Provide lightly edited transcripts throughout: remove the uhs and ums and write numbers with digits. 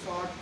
60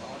60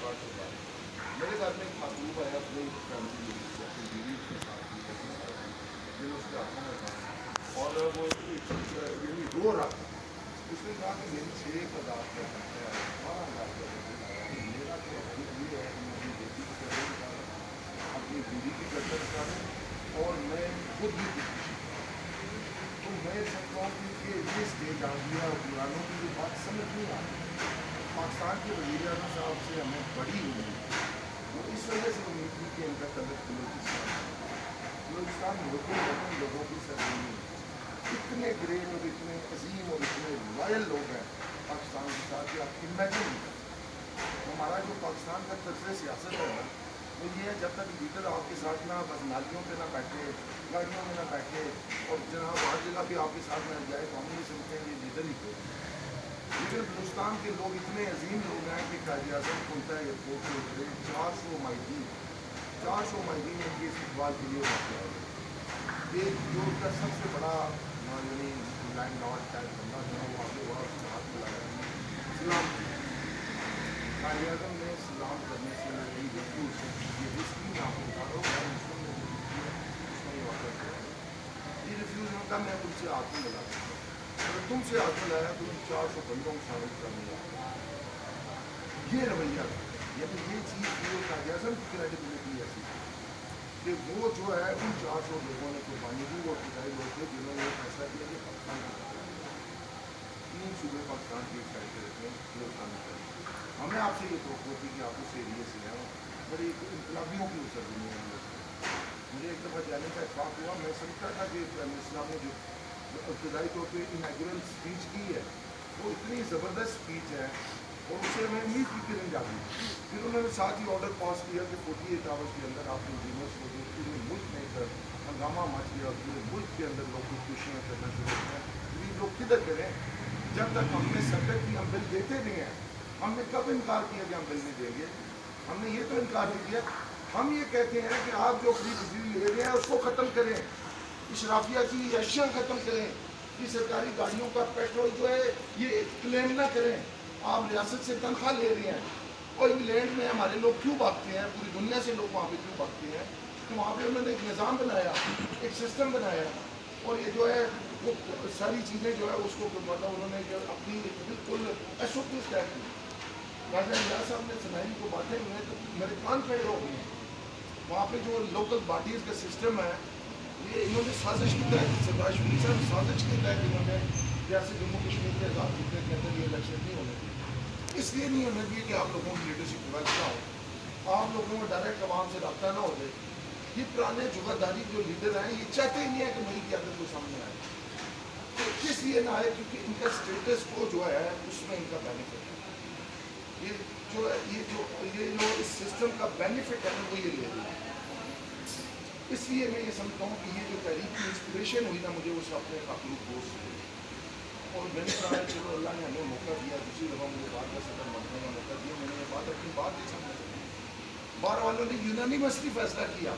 کاٹ چکا ہے. میرے گھر میں ایک محبوب ہے اپنی فیملی سے اپنی بیوی کے ساتھ دل اس کے ہاتھوں میں تھا اور وہ یعنی رو رہا تھا. اس نے کہا کہ میری 6,000 کا خرچہ ہے, 12,000 کا خرچہ. میرا تو ابھی یہ ہے کہ میں اپنی بیٹی کی قدر کروں, اپنی بیوی کی قدر کروں اور میں خود بھی خوشی. تو میں سمجھتا ہوں کہ یہ اسٹیج آ گیا حکمرانوں کی جو بات سمجھ نہیں آ رہی. پاکستان کے وزیر اعظم صاحب سے ہمیں بڑی امید ہے, وہ اس وجہ سے امید تھی کہ ان کا تعلق بلوچستان ملک لوگوں کی سرزمین ہے. اتنے گریٹ اور اتنے عظیم اور اتنے لائل لوگ ہیں پاکستان کے ساتھ کہ آپ امیجن نہیں کرتے. ہمارا جو پاکستان کا طرز سیاست ہے نا وہ یہ ہے, جب تک لیڈر آپ کے ساتھ نہ بس نالیوں پہ نہ بیٹھے, گاڑیوں میں نہ بیٹھے اور جناب ہر جگہ پہ آپ کے ساتھ نہ جائے تو ہم نہیں سمجھتے ہیں یہ لیڈر ہی کو. لیکن ہندوستان کے لوگ اتنے عظیم لوگ ہیں کہ قائد اعظم کھلتا ہے ایئرپورٹ کے اترے 400 ماہرین ان کے استقبال کے لیے واقع ہے. ایک جو ان کا سب سے بڑا یعنی لینڈ لارڈ ٹائپ بندہ تھا وہ آگے بڑا اس کے ہاتھ ملایا سلام کیا. قائد اعظم نے سلام کرنے سے نہیں ریفیوز یہ رسکی نہ آپ بتا رہا ہوں مسلم نے اس میں یہ واقع کیا یہ ریفیوز نے کہا میں تم سے ہاتھ میں ملا سکتا ہوں, اگر تم سے ہاتھ ملایا تو 400 بندوں کو شامل کرنے لگا. یہ رویہ تھا, یعنی یہ چیز جو قائد اعظم کی کریڈیبلٹی ایسی کہ وہ جو ہے ان 400 لوگوں نے قربانی دی. وہ ابتدائی لوگ تھے جنہوں نے یہ فیصلہ کیا کہ پاکستان کا 3 صوبے پاکستان کی ایک سائڈ پہ رکھیں ہندوستان میں. ہمیں آپ سے یہ توقع ہوتی کہ آپ اس ایریے سے ہیں, بڑی انقلابیوں کی سرزمین ہے. مجھے ایک دفعہ جانے کا اتفاق ہوا, میں سمجھتا تھا کہ اسلام نے جو ابتدائی طور پہ انیگرل اسپیچ کی ہے وہ اتنی زبردست اسپیچ ہے اور اسے میں امید کی کرن جاتی. پھر انہوں نے ساتھ ہی آرڈر پاس کیا کہ 48 آورس کے اندر آپ انجینئرس کو جو پورے ملک میں کر ہنگامہ مچ گیا اور پورے ملک کے اندر لوگ خودکشیاں کرنا شروع کریں. یہ لوگ کدھر کریں جب تک ہم نے سبجیکٹ کی ہم بل دیتے نہیں ہیں. ہم نے کب انکار کیا کہ ہم بل نہیں دیں گے؟ ہم نے یہ تو انکار نہیں کیا. ہم یہ کہتے ہیں کہ آپ جو فری بجلی لے رہے ہیں اس کو ختم کریں, اشرافیہ کی اشیاء ختم کریں, کہ سرکاری گاڑیوں کا پیٹرول جو ہے یہ کلیم نہ کریں. آپ ریاست سے تنخواہ لے رہے ہیں اور انگلینڈ میں ہمارے لوگ کیوں بھاگتے ہیں, پوری دنیا سے لوگ وہاں پہ کیوں بھاگتے ہیں؟ کہ وہاں پہ انہوں نے ایک نظام بنایا, ایک سسٹم بنایا اور یہ جو ہے وہ ساری چیزیں جو ہے اس کو مطلب انہوں نے اپنی بالکل ایس او پی طے کی. راجہ ریاض صاحب نے سنائی کو باتیں ہوئے تو میرے کان پھیڑ ہو گئی. وہاں پہ جو لوکل باڈیز کا سسٹم ہے یہ انہوں نے سازش کی تحت سردار شریف صاحب سازش کے تحت انہوں نے ریاست جموں کشمیر کے آزاد خطے کے اندر یہ الیکشن نہیں ہونے دیے. اس لیے نہیں ہونے دیے کہ آپ لوگوں کی لیڈرشپ ڈیولپ نہ ہو, آپ لوگوں میں ڈائریکٹ عوام سے رابطہ نہ ہو جائے. یہ پرانے جگہداری جو لیڈر ہیں یہ چاہتے ہی نہیں ہے کہ ملک کی عادت کو سامنے آئے. تو اس لیے نہ آئے کیونکہ ان کا اسٹیٹس کو جو ہے اس میں ان کا بینیفٹ ہے. یہ جو اس سسٹم کا بینیفٹ ہے وہ یہ لے رہے ہیں. اس لیے میں یہ سمجھتا ہوں کہ یہ جو تحریک کی انسپریشن ہوئی نا مجھے اس اپنے قابل دوست سے, اور میں نے کہا چلو اللہ نے ہمیں موقع دیا, دوسری دفعہ مجھے بات کا صدر بننے کا موقع دیا. میں نے یہ بات اپنی بات نہیں سمجھا. بار والوں نے یونانیمسلی فیصلہ کیا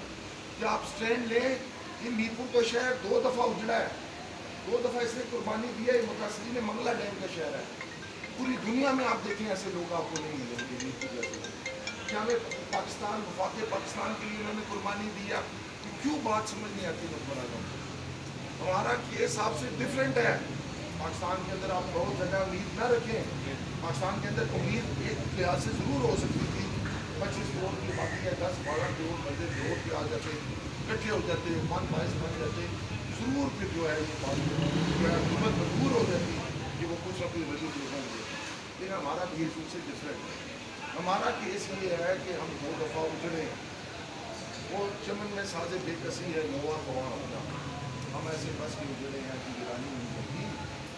کہ آپ اسٹینڈ لیں. یہ میرپور کا شہر 2 دفعہ اجڑا ہے, 2 دفعہ اس نے قربانی دی ہے. یہ متاثرین منگلا ڈیم کا شہر ہے. پوری دنیا میں آپ دیکھیں ایسے لوگ آپ کو نہیں ملیں گے میرپور جیسے. کہ ہمیں پاکستان وفاق پاکستان کے لیے انہوں نے قربانی دیا. کیوں بات سمجھ نہیں آتی حکمرانوں کو؟ ہمارا کیس آپ سے ڈفرینٹ ہے. پاکستان کے اندر آپ بہت زیادہ امید نہ رکھیں. پاکستان کے اندر امید ایک لحاظ سے ضرور ہو سکتی تھی. 25 کروڑ کی باقی ہے, 10-12 کروڑ بندے جوڑ کے آ جاتے, اکٹھے ہو جاتے, من باعث بن جاتے, ضرور پھر جو ہے یہ بات جو ہے حکومت مجبور ہو جاتی کہ وہ کچھ اپنی وجود لوگوں کو. لیکن ہمارا کیس ان سے ڈفرینٹ ہے. ہمارا کیس یہ ہے کہ ہم 2 دفعہ اجڑے. وہ چمن میں سازے بے کسی ہے نوا خواہ ہونا. ہم ایسے بس کے اجڑے ہیں کہ ویرانی نہیں ہوتی,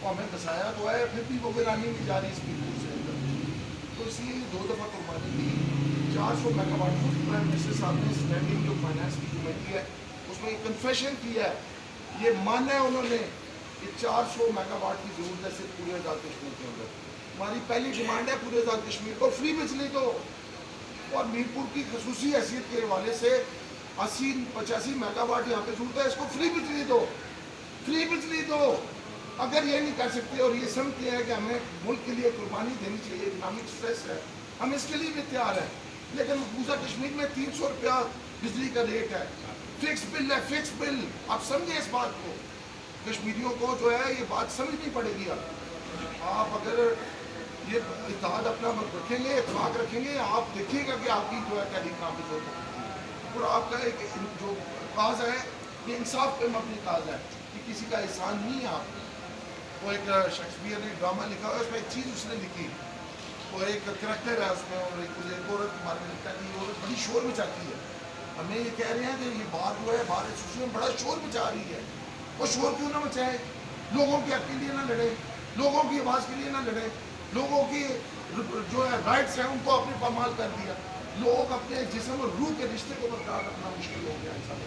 وہ ہمیں بسایا تو ہے پھر بھی وہ ویرانی نہیں جا رہی اس کی دور سے اندر. تو اس لیے 2 دفعہ قربانی دی. 400 میگا واٹ پرائم منسٹر صاحب نے اسٹینڈنگ جو فائنانس کی کمیٹی ہے اس میں ایک کنفیشن کیا ہے. یہ مانا ہے انہوں نے کہ 400 میگا واٹ کی ضرورت ہے صرف پورے آزاد کشمیر کے اندر. ہماری پہلی ڈیمانڈ ہے پورے آزاد کشمیر کو فری بجلی دو, اور میرپور کی خصوصی حیثیت کے حوالے سے 80-85 میگا واٹ یہاں پہ ضرورت ہے, اس کو فری بجلی دو, فری بجلی دو. اگر یہ نہیں کر سکتے اور یہ سمجھتے ہیں کہ ہمیں ملک کے لیے قربانی دینی چاہیے, اکنامک اسٹریس ہے, ہم اس کے لیے بھی تیار ہیں، لیکن مقبوضہ کشمیر میں 300 روپیہ بجلی کا ریٹ ہے، فکس بل ہے، فکس بل. آپ سمجھیں اس بات کو، کشمیریوں کو جو ہے یہ بات سمجھنی پڑے گی. آپ اگر یہ اتحاد اپنا رکھیں گے، اتفاق رکھیں گے، آپ دیکھیے گا کہ آپ کی جو ہے تحریک نافذ ہوگی. اور آپ کا ایک جو کاز ہے یہ انصاف پہ مبنی کاز ہے، یہ کسی کا احسان نہیں ہے. آپ وہ ایک شیکسپیئر نے ڈرامہ لکھا ہے، اس میں ایک چیز اس نے لکھی، وہ ایک کریکٹر ہے اس میں، اور ایک عورت کے بارے میں لکھتا ہے کہ یہ عورت بڑی شور مچاتی ہے. ہمیں یہ کہہ رہے ہیں کہ یہ بات جو ہے باہر ایسوسیشن میں بڑا شور مچا رہی ہے. وہ شور کیوں نہ مچائے؟ لوگوں کے حق کے لیے نہ لڑے، لوگوں کی آواز کے لیے نہ لڑے، لوگوں کی جو ہے رائٹس ہیں ان کو اپنے پامال کر دیا. لوگ اپنے جسم اور روح کے رشتے کو برقرار رکھنا مشکل ہو گیا انسان.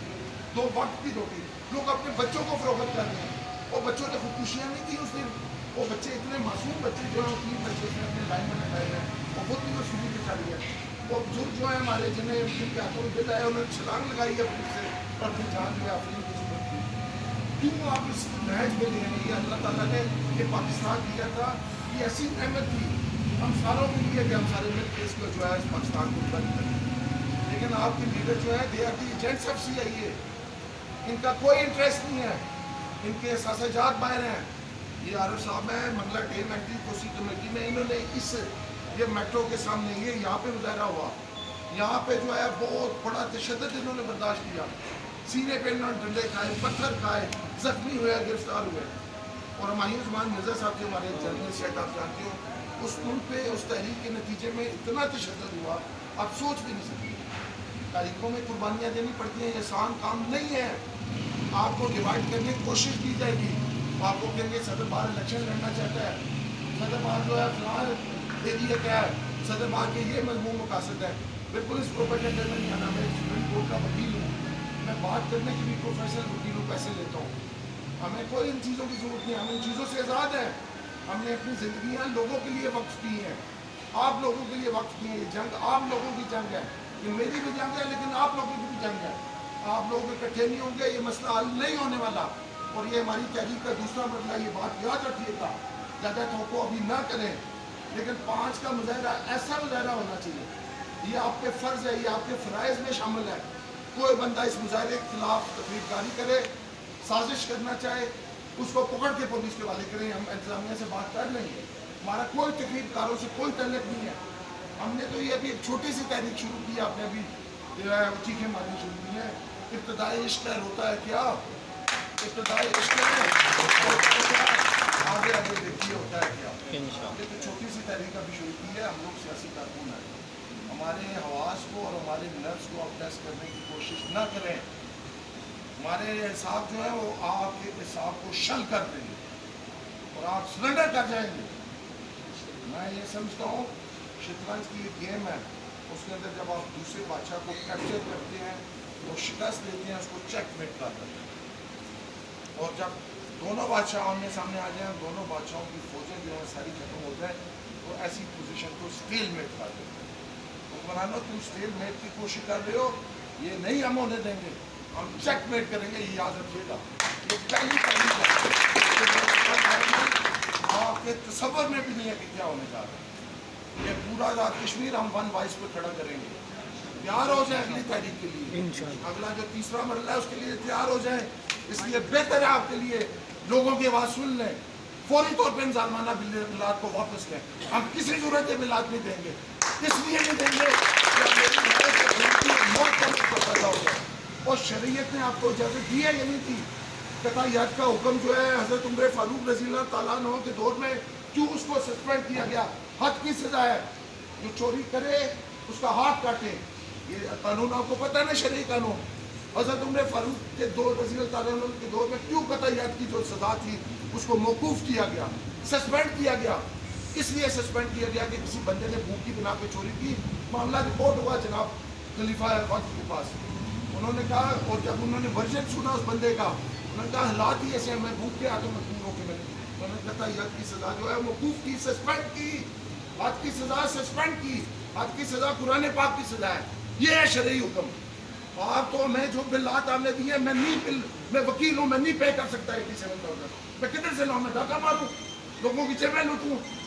2 وقت کی روٹی، لوگ اپنے بچوں کو فروخت کر رہے ہیں. وہ بچوں نے خودکشیاں نہیں کی اس دن، وہ بچے اتنے معصوم بچے جو ہیں 3 بچے سے اپنے لائن میں لگائے ہیں، وہ خود بھی وہ شروع پہ چڑھ گیا. وہ بزرگ جو ہے ہمارے جنہیں جن کے ہاتھوں میں دل آئے انہوں نے چھلانگ لگائی ہے اپنی سے، اور پھر جان جو ہے اپنی کی ضرورت کی. کیوں آپ اس نہج پہ لے ہیں؟ یہ اللہ تعالیٰ نے یہ پاکستان دیا تھا، یہ ایسی نعمت تھی ہم ساروں کے لیے کہ ہم سارے مل کے اس کو جو ہے اس پاکستان کو بند کریں. لیکن آپ کے لیڈر جو ہے they are the agents of CIA، ان کا کوئی انٹرسٹ نہیں ہے، ان کے احساسات جات باہر ہیں. یہ عارف صاحب ہیں منگلا ٹیم اینٹی کوسی کمیٹی میں، انہوں نے اس یہ میٹرو کے سامنے یہ یہاں پہ مظاہرہ ہوا، یہاں پہ جو ہے بہت بڑا تشدد انہوں نے برداشت کیا، سینے پہ انہوں نے ڈنڈے کھائے، پتھر کھائے، زخمی ہوئے، گرفتار ہوئے. اور ہمایوں زمان مرزا صاحب جو ہمارے جنرل سیٹ آپ جانتے ہو، اس ان پہ اس تحریک کے نتیجے میں اتنا تشدد ہوا آپ سوچ بھی نہیں سکتے. تاریخوں میں قربانیاں دینی پڑتی ہیں، یہ آسان کام نہیں ہے. آپ کو ڈیوائڈ کرنے کی کوشش کی جائے گی، آپ کو کہیں گے صدر بار الیکشن لڑنا چاہتا ہے، صدر بار جو ہے فلاں ایریا کیا ہے، صدر بار کے یہ مضمون مقاصد ہے. بالکل اس پروپیگنڈے میں نہیں آنا. میں سپریم کورٹ کا وکیل ہوں، میں بات کرنے کی بھی پروفیشنل وکیل ہوں، پیسے لیتا ہوں. ہمیں کوئی ان چیزوں کی ضرورت نہیں، ہم ان چیزوں سے آزاد ہیں. ہم نے اپنی زندگیاں لوگوں کے لیے وقف کی ہیں، آپ لوگوں کے لیے وقف کی ہیں. یہ جنگ آپ لوگوں کی جنگ ہے، یہ میری بھی جنگ ہے، لیکن آپ لوگوں کی بھی جنگ ہے. آپ لوگ اکٹھے نہیں ہوں گے یہ مسئلہ حل نہیں ہونے والا. اور یہ ہماری تحریک کا دوسرا مرحلہ، یہ بات یاد رکھیے گا، زیادہ توقع ابھی نہ کریں، لیکن 5 کا مظاہرہ ایسا مظاہرہ ہونا چاہیے. یہ آپ کے فرض ہے، یہ آپ کے فرائض میں شامل ہے. کوئی بندہ اس مظاہرے کے خلاف تقریر کاری کرے، سازش کرنا چاہے، اس کو پکڑ کے پولیس کے حوالے کریں. ہم انتظامیہ سے بات کر لیں گے، ہمارا کوئی تقریر کاروں سے کوئی تعلق نہیں ہے. ہم نے تو یہ ابھی ایک چھوٹی سی تحریک شروع کی، آپ نے ابھی جو ہے چیخیں مارنی شروع کی ہیں. ابتدائی عشق ہوتا ہے کیا؟ ابتدائی عشق آگے آگے دیکھیے ہوتا ہے کیا. یہ تو چھوٹی سی تحریک ابھی شروع کی ہے. ہم لوگ سیاسی کارکن ہیں، ہمارے حواس کو اور ہمارے نرس کو آپ ٹیسٹ کرنے کی کوشش نہ کریں. ہمارے حساب جو ہے وہ آپ کے حساب کو شل کر دیں گے اور آپ سرنڈر کر جائیں گے. میں یہ سمجھتا ہوں شطرنج کی ایک گیم ہے، اس کے اندر جب آپ دوسرے بادشاہ کو کیپچر کرتے ہیں، وہ شکست دیتے ہیں، اس کو چیک میٹ کر دیتے ہیں. اور جب دونوں بادشاہ آمنے سامنے آ جائیں، دونوں بادشاہوں کی فوجیں جو ہیں ساری ختم ہو جائیں، تو ایسی پوزیشن کو اسٹیل میٹ کر دیتے ہیں. حکمرانوں تم اسٹیل میٹ کی کوشش کر رہے ہو، یہ نہیں ہم ہونے دیں گے، ہم چیک میٹ کریں گے. یہ یاد رکھیے گا، یہ پہلی تحریک ہے، آپ کے تصور میں بھی نہیں ہے کہ کیا ہونے جا رہا ہے. یہ پورا آزاد کشمیر ہم 1 وائس پہ کھڑا کریں گے. تیار ہو جائیں اگلی تحریک کے لیے، اگلا جو تیسرا مرحلہ ہے اس کے لیے تیار ہو جائیں. اس لیے بہتر ہے آپ کے لیے لوگوں کی آواز سن لیں، فوری طور پہ ظالمانہ بلاد کو واپس لیں. ہم کسی صورت یہ بلاد نہیں دیں گے، اس لیے نہیں دیں گے کہ موت کا مطلب پیدا ہو جائے. اور شریعت نے آپ کو اجازت دی ہے یا نہیں تھی؟ قطعیت کا حکم جو ہے حضرت عمر فاروق رضی اللہ تعالیٰ عنہ کے دور میں کیوں اس کو سسپینڈ کیا گیا؟ حد کی سزا ہے، جو چوری کرے اس کا ہاتھ کاٹے. یہ قانون آپ کو پتہ ہے نا، شرعی قانون. حضرت عمر فاروق کے دور رضی اللہ تعالیٰ عنہ کے دور میں کیوں قطعیت کی جو سزا تھی اس کو موقوف کیا گیا، سسپینڈ کیا گیا؟ اس لیے سسپینڈ کیا گیا کہ کسی بندے نے بھوک کی بنا پہ چوری کی. معاملہ رپورٹ ہوا جناب خلیفہ وقت کے پاس. انہوں نے کہا، اور جب انہوں نے ورژن سنا اس بندے کا، انہوں نے کہا حالات ہی ایسے میں بھوک کے ہاتھوں مجبور ہو کے میں نے، انہوں نے قطعیت کی سزا جو ہے موقوف کی، سسپینڈ کی. حد کی سزا سسپینڈ کی. حد کی سزا قرآن پاک کی سزا ہے. یہ ہے شرعی حکم. آپ تو میں جو بلات آپ نے دی ہے، میں وکیل ہوں، میں نہیں پے کر سکتا 87,000. میں کدھر سے لاؤں؟ میں ڈاکہ ماروں، لوگوں کی جیبیں لوٹوں؟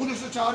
1904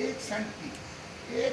1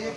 1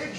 1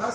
10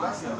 10